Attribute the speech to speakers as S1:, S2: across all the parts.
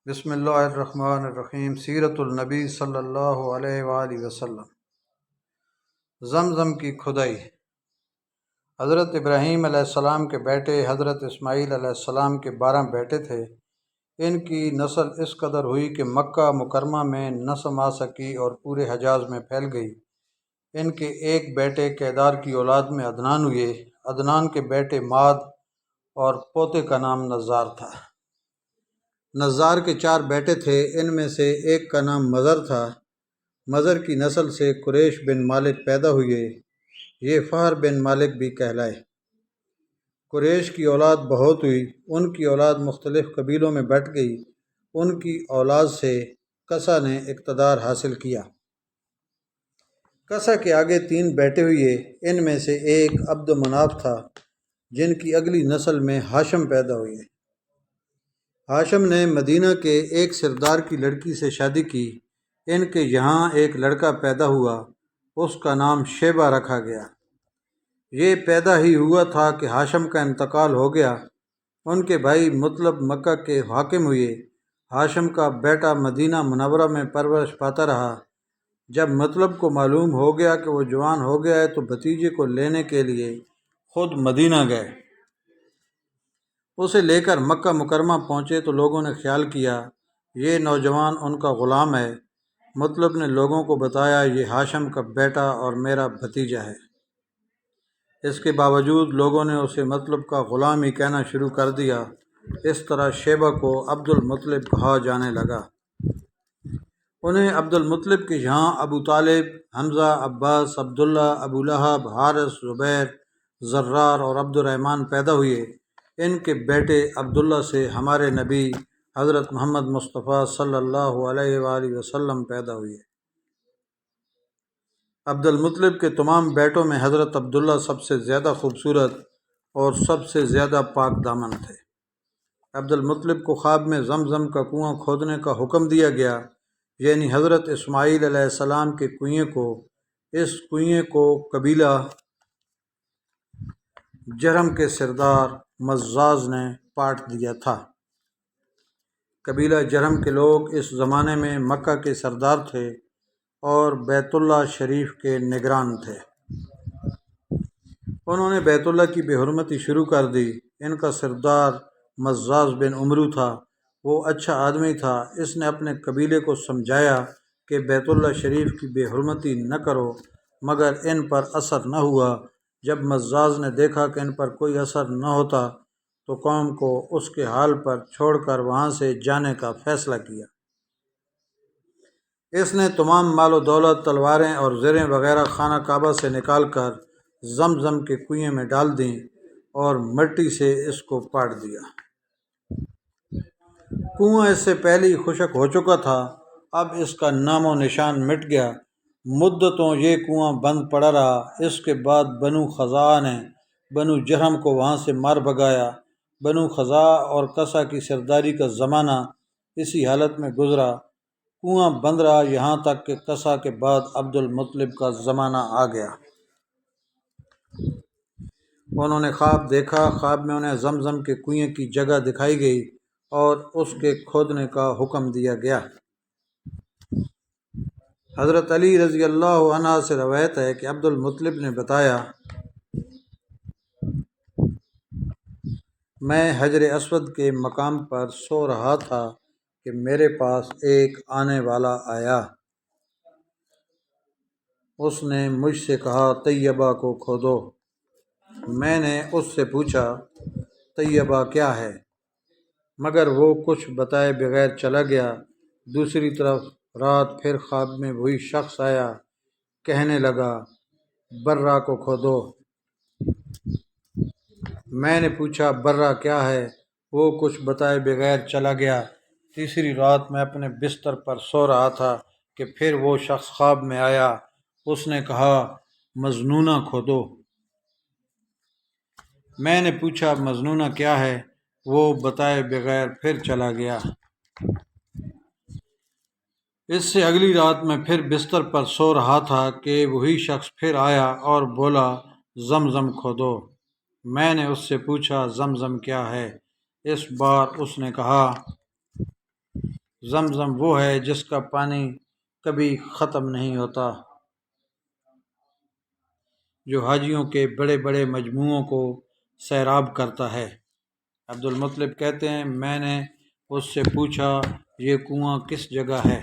S1: بسم اللہ الرحمن الرحیم۔ سیرت النبی صلی اللہ علیہ وآلہ وسلم۔ زمزم کی کھدائی۔ حضرت ابراہیم علیہ السلام کے بیٹے حضرت اسماعیل علیہ السلام کے 12 بیٹے تھے۔ ان کی نسل اس قدر ہوئی کہ مکہ مکرمہ میں نہ سما سکی اور پورے حجاز میں پھیل گئی۔ ان کے ایک بیٹے کیدار کی اولاد میں عدنان ہوئے۔ عدنان کے بیٹے ماد اور پوتے کا نام نزار تھا۔ نزار کے 4 بیٹے تھے، ان میں سے ایک کا نام مضر تھا۔ مضر کی نسل سے قریش بن مالک پیدا ہوئے، یہ فہر بن مالک بھی کہلائے۔ قریش کی اولاد بہت ہوئی، ان کی اولاد مختلف قبیلوں میں بٹ گئی۔ ان کی اولاد سے قصہ نے اقتدار حاصل کیا۔ قصہ کے آگے 3 بیٹے ہوئے، ان میں سے ایک عبد مناف تھا، جن کی اگلی نسل میں ہاشم پیدا ہوئے۔ ہاشم نے مدینہ کے ایک سردار کی لڑکی سے شادی کی۔ ان کے یہاں ایک لڑکا پیدا ہوا، اس کا نام شیبہ رکھا گیا۔ یہ پیدا ہی ہوا تھا کہ ہاشم کا انتقال ہو گیا۔ ان کے بھائی مطلب مکہ کے حاکم ہوئے۔ ہاشم کا بیٹا مدینہ منورہ میں پرورش پاتا رہا۔ جب مطلب کو معلوم ہو گیا کہ وہ جوان ہو گیا ہے تو بھتیجے کو لینے کے لیے خود مدینہ گئے۔ اسے لے کر مکہ مکرمہ پہنچے تو لوگوں نے خیال کیا یہ نوجوان ان کا غلام ہے۔ مطلب نے لوگوں کو بتایا یہ ہاشم کا بیٹا اور میرا بھتیجا ہے۔ اس کے باوجود لوگوں نے اسے مطلب کا غلام ہی کہنا شروع کر دیا۔ اس طرح شیبہ کو عبد المطلب کہا جانے لگا۔ انہیں عبد المطلب کے یہاں ابو طالب، حمزہ، عباس، عبداللہ، ابو لہب، حارث، زبیر، زرار اور عبد الرحمن پیدا ہوئے۔ ان کے بیٹے عبداللہ سے ہمارے نبی حضرت محمد مصطفیٰ صلی اللہ علیہ وآلہ وسلم پیدا ہوئے۔ عبد المطلب کے تمام بیٹوں میں حضرت عبداللہ سب سے زیادہ خوبصورت اور سب سے زیادہ پاک دامن تھے۔ عبد المطلب کو خواب میں زمزم کا کنواں کھودنے کا حکم دیا گیا، یعنی حضرت اسماعیل علیہ السلام کے کنویں کو۔ اس کنویں کو قبیلہ جرہم کے سردار مزاز نے پاٹ دیا تھا۔ قبیلہ جرہم کے لوگ اس زمانے میں مکہ کے سردار تھے اور بیت اللہ شریف کے نگران تھے۔ انہوں نے بیت اللہ کی بے حرمتی شروع کر دی۔ ان کا سردار مزاز بن عمرو تھا، وہ اچھا آدمی تھا۔ اس نے اپنے قبیلے کو سمجھایا کہ بیت اللہ شریف کی بے حرمتی نہ کرو، مگر ان پر اثر نہ ہوا۔ جب مزاز نے دیکھا کہ ان پر کوئی اثر نہ ہوتا تو قوم کو اس کے حال پر چھوڑ کر وہاں سے جانے کا فیصلہ کیا۔ اس نے تمام مال و دولت، تلواریں اور زریں وغیرہ خانہ کعبہ سے نکال کر زمزم کے کنویں میں ڈال دیں اور مٹی سے اس کو پاٹ دیا۔ کنواں اس سے پہلے ہی خشک ہو چکا تھا، اب اس کا نام و نشان مٹ گیا۔ مدتوں یہ کنواں بند پڑا رہا۔ اس کے بعد بنو خزاعہ نے بنو جرہم کو وہاں سے مار بھگایا۔ بنو خزاعہ اور قصہ کی سرداری کا زمانہ اسی حالت میں گزرا۔ کنواں بند رہا یہاں تک کہ قصہ کے بعد عبد المطلب کا زمانہ آ گیا۔ انہوں نے خواب دیکھا۔ خواب میں انہیں زمزم کے کنویں کی جگہ دکھائی گئی اور اس کے کھودنے کا حکم دیا گیا۔ حضرت علی رضی اللہ عنہ سے روایت ہے کہ عبد المطلب نے بتایا، میں حجر اسود کے مقام پر سو رہا تھا کہ میرے پاس ایک آنے والا آیا۔ اس نے مجھ سے کہا طیبہ کو کھودو۔ میں نے اس سے پوچھا طیبہ کیا ہے، مگر وہ کچھ بتائے بغیر چلا گیا۔ دوسری طرف رات پھر خواب میں وہی شخص آیا، کہنے لگا برہ کو کھودو۔ میں نے پوچھا برہ کیا ہے، وہ کچھ بتائے بغیر چلا گیا۔ تیسری رات میں اپنے بستر پر سو رہا تھا کہ پھر وہ شخص خواب میں آیا۔ اس نے کہا مظنونہ کھودو۔ میں نے پوچھا مظنونہ کیا ہے، وہ بتائے بغیر پھر چلا گیا۔ اس سے اگلی رات میں پھر بستر پر سو رہا تھا کہ وہی شخص پھر آیا اور بولا زمزم کھودو۔ میں نے اس سے پوچھا زمزم کیا ہے۔ اس بار اس نے کہا زمزم وہ ہے جس کا پانی کبھی ختم نہیں ہوتا، جو حاجیوں کے بڑے بڑے مجموعوں کو سیراب کرتا ہے۔ عبد المطلب کہتے ہیں میں نے اس سے پوچھا یہ کنواں کس جگہ ہے؟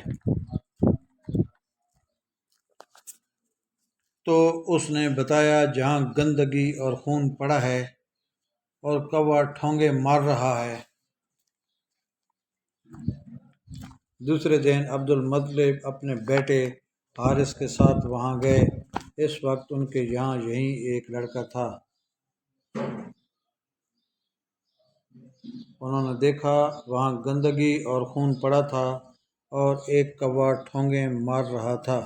S1: تو اس نے بتایا جہاں گندگی اور خون پڑا ہے اور کوا ٹھونگے مار رہا ہے۔ دوسرے دن عبد المطلب اپنے بیٹے حارث کے ساتھ وہاں گئے۔ اس وقت ان کے یہاں یہیں ایک لڑکا تھا۔ انہوں نے دیکھا وہاں گندگی اور خون پڑا تھا اور ایک کوا ٹھونگے مار رہا تھا۔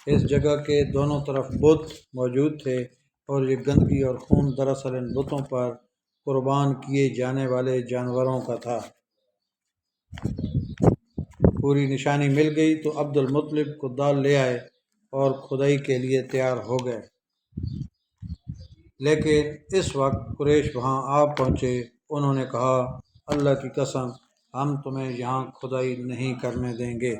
S1: اس جگہ کے دونوں طرف بت موجود تھے اور یہ گندگی اور خون دراصل ان بتوں پر قربان کیے جانے والے جانوروں کا تھا۔ پوری نشانی مل گئی تو عبد المطلب کدال لے آئے اور کھدائی کے لیے تیار ہو گئے، لیکن اس وقت قریش وہاں آ پہنچے۔ انہوں نے کہا اللہ کی قسم ہم تمہیں یہاں کھدائی نہیں کرنے دیں گے،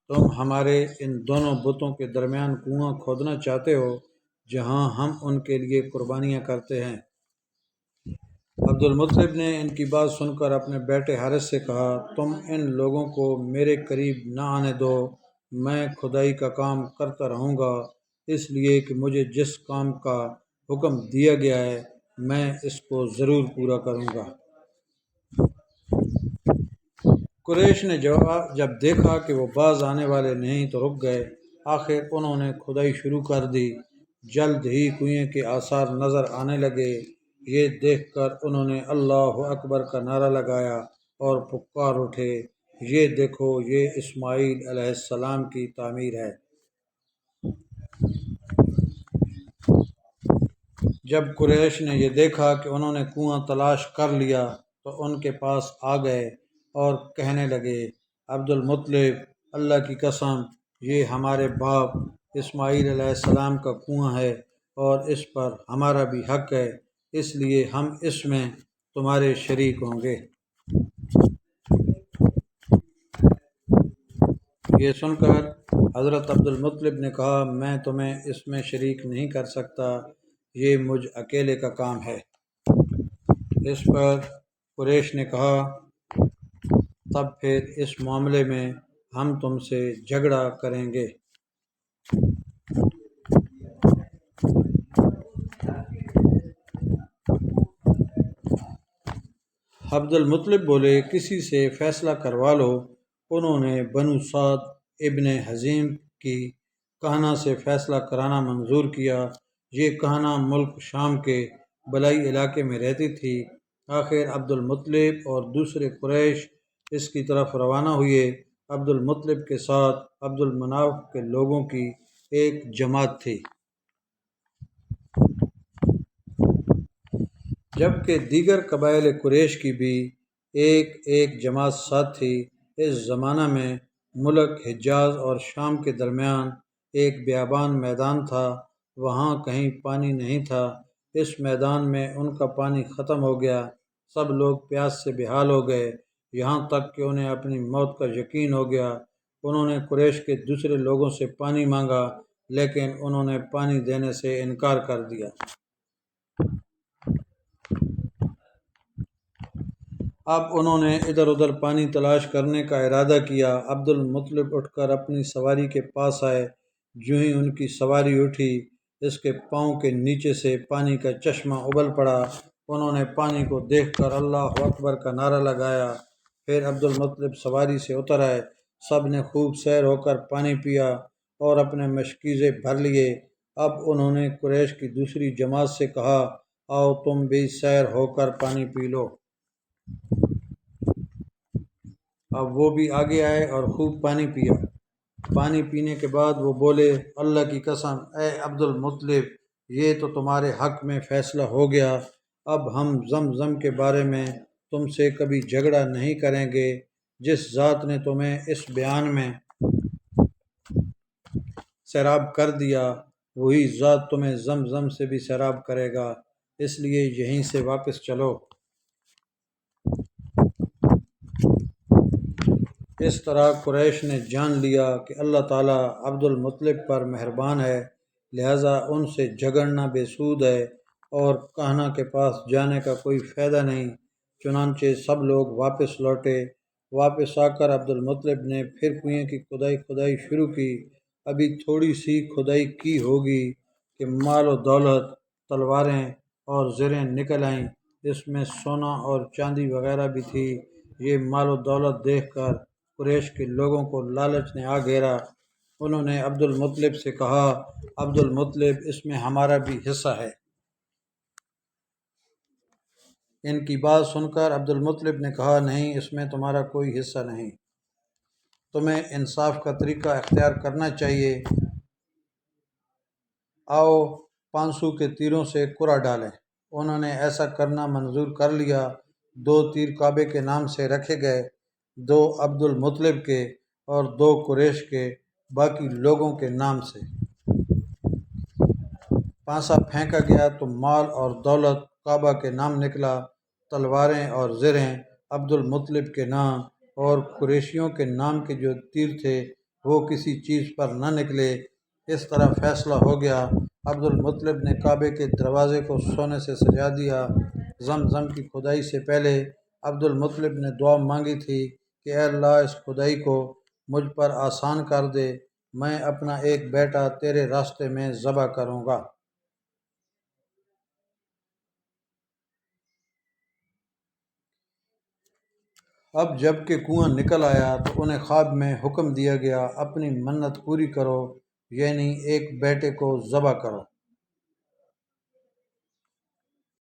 S1: تم ہمارے ان دونوں بتوں کے درمیان کنواں کھودنا چاہتے ہو جہاں ہم ان کے لیے قربانیاں کرتے ہیں۔ عبد المطلب نے ان کی بات سن کر اپنے بیٹے حارث سے کہا تم ان لوگوں کو میرے قریب نہ آنے دو، میں کھدائی کا کام کرتا رہوں گا، اس لیے کہ مجھے جس کام کا حکم دیا گیا ہے میں اس کو ضرور پورا کروں گا۔ قریش نے جب دیکھا کہ وہ باز آنے والے نہیں تو رک گئے۔ آخر انہوں نے کھدائی شروع کر دی۔ جلد ہی کنویں کے آثار نظر آنے لگے۔ یہ دیکھ کر انہوں نے اللہ اکبر کا نعرہ لگایا اور پکار اٹھے یہ دیکھو یہ اسماعیل علیہ السلام کی تعمیر ہے۔ جب قریش نے یہ دیکھا کہ انہوں نے کنواں تلاش کر لیا تو ان کے پاس آ گئے اور کہنے لگے عبد المطلب اللہ کی قسم یہ ہمارے باپ اسماعیل علیہ السلام کا کنواں ہے اور اس پر ہمارا بھی حق ہے، اس لیے ہم اس میں تمہارے شریک ہوں گے۔ یہ سن کر حضرت عبد المطلب نے کہا میں تمہیں اس میں شریک نہیں کر سکتا، یہ مجھ اکیلے کا کام ہے۔ اس پر قریش نے کہا تب پھر اس معاملے میں ہم تم سے جھگڑا کریں گے۔ عبد المطلب بولے کسی سے فیصلہ کروا لو۔ انہوں نے بنو سعد ابن حزیم کی کہنہ سے فیصلہ کرانا منظور کیا۔ یہ کہنہ ملک شام کے بالائی علاقے میں رہتی تھی۔ آخر عبد المطلب اور دوسرے قریش اس کی طرف روانہ ہوئے۔ عبد المطلب کے ساتھ عبد المناف کے لوگوں کی ایک جماعت تھی، جبکہ دیگر قبائل قریش کی بھی ایک جماعت ساتھ تھی۔ اس زمانہ میں ملک حجاز اور شام کے درمیان ایک بیابان میدان تھا، وہاں کہیں پانی نہیں تھا۔ اس میدان میں ان کا پانی ختم ہو گیا، سب لوگ پیاس سے بے حال ہو گئے، یہاں تک کہ انہیں اپنی موت کا یقین ہو گیا۔ انہوں نے قریش کے دوسرے لوگوں سے پانی مانگا لیکن انہوں نے پانی دینے سے انکار کر دیا۔ اب انہوں نے ادھر ادھر پانی تلاش کرنے کا ارادہ کیا۔ عبد المطلب اٹھ کر اپنی سواری کے پاس آئے، جوں ہی ان کی سواری اٹھی اس کے پاؤں کے نیچے سے پانی کا چشمہ ابل پڑا۔ انہوں نے پانی کو دیکھ کر اللہ اکبر کا نعرہ لگایا۔ پھر عبد المطلب سواری سے اتر آئے، سب نے خوب سیر ہو کر پانی پیا اور اپنے مشکیزے بھر لیے۔ اب انہوں نے قریش کی دوسری جماعت سے کہا آؤ تم بھی سیر ہو کر پانی پی لو۔ اب وہ بھی آگے آئے اور خوب پانی پیا۔ پانی پینے کے بعد وہ بولے اللہ کی قسم اے عبد المطلب یہ تو تمہارے حق میں فیصلہ ہو گیا، اب ہم زمزم کے بارے میں تم سے کبھی جھگڑا نہیں کریں گے۔ جس ذات نے تمہیں اس بیان میں سیراب کر دیا وہی ذات تمہیں زمزم سے بھی سیراب کرے گا، اس لیے یہیں سے واپس چلو۔ اس طرح قریش نے جان لیا کہ اللہ تعالیٰ عبد المطلب پر مہربان ہے، لہٰذا ان سے جھگڑنا بے سود ہے اور کہنا کے پاس جانے کا کوئی فائدہ نہیں۔ چنانچہ سب لوگ واپس لوٹے۔ واپس آ کر عبد المطلب نے پھر کنویں کی کھدائی شروع کی۔ ابھی تھوڑی سی کھدائی کی ہوگی کہ مال و دولت، تلواریں اور زریں نکل آئیں۔ اس میں سونا اور چاندی وغیرہ بھی تھی۔ یہ مال و دولت دیکھ کر قریش کے لوگوں کو لالچ نے آ گھیرا۔ انہوں نے عبد المطلب سے کہا، عبد المطلب اس میں ہمارا بھی حصہ ہے۔ ان کی بات سن کر عبد المطلب نے کہا، نہیں، اس میں تمہارا کوئی حصہ نہیں، تمہیں انصاف کا طریقہ اختیار کرنا چاہیے۔ آؤ 500 کے تیروں سے قرعہ ڈالیں۔ انہوں نے ایسا کرنا منظور کر لیا۔ 2 تیر کعبے کے نام سے رکھے گئے، 2 عبد المطلب کے اور 2 قریش کے، باقی لوگوں کے نام سے۔ پانسا پھینکا گیا تو مال اور دولت کعبہ کے نام نکلا، تلواریں اور زریں عبد المطلب کے نام، اور قریشیوں کے نام کے جو تیر تھے وہ کسی چیز پر نہ نکلے۔ اس طرح فیصلہ ہو گیا۔ عبد المطلب نے کعبے کے دروازے کو سونے سے سجا دیا۔ زمزم کی کھدائی سے پہلے عبد المطلب نے دعا مانگی تھی کہ اے اللہ، اس کھدائی کو مجھ پر آسان کر دے، میں اپنا ایک بیٹا تیرے راستے میں ذبح کروں گا۔ اب جب کہ کنواں نکل آیا تو انہیں خواب میں حکم دیا گیا، اپنی منت پوری کرو، یعنی ایک بیٹے کو ذبح کرو۔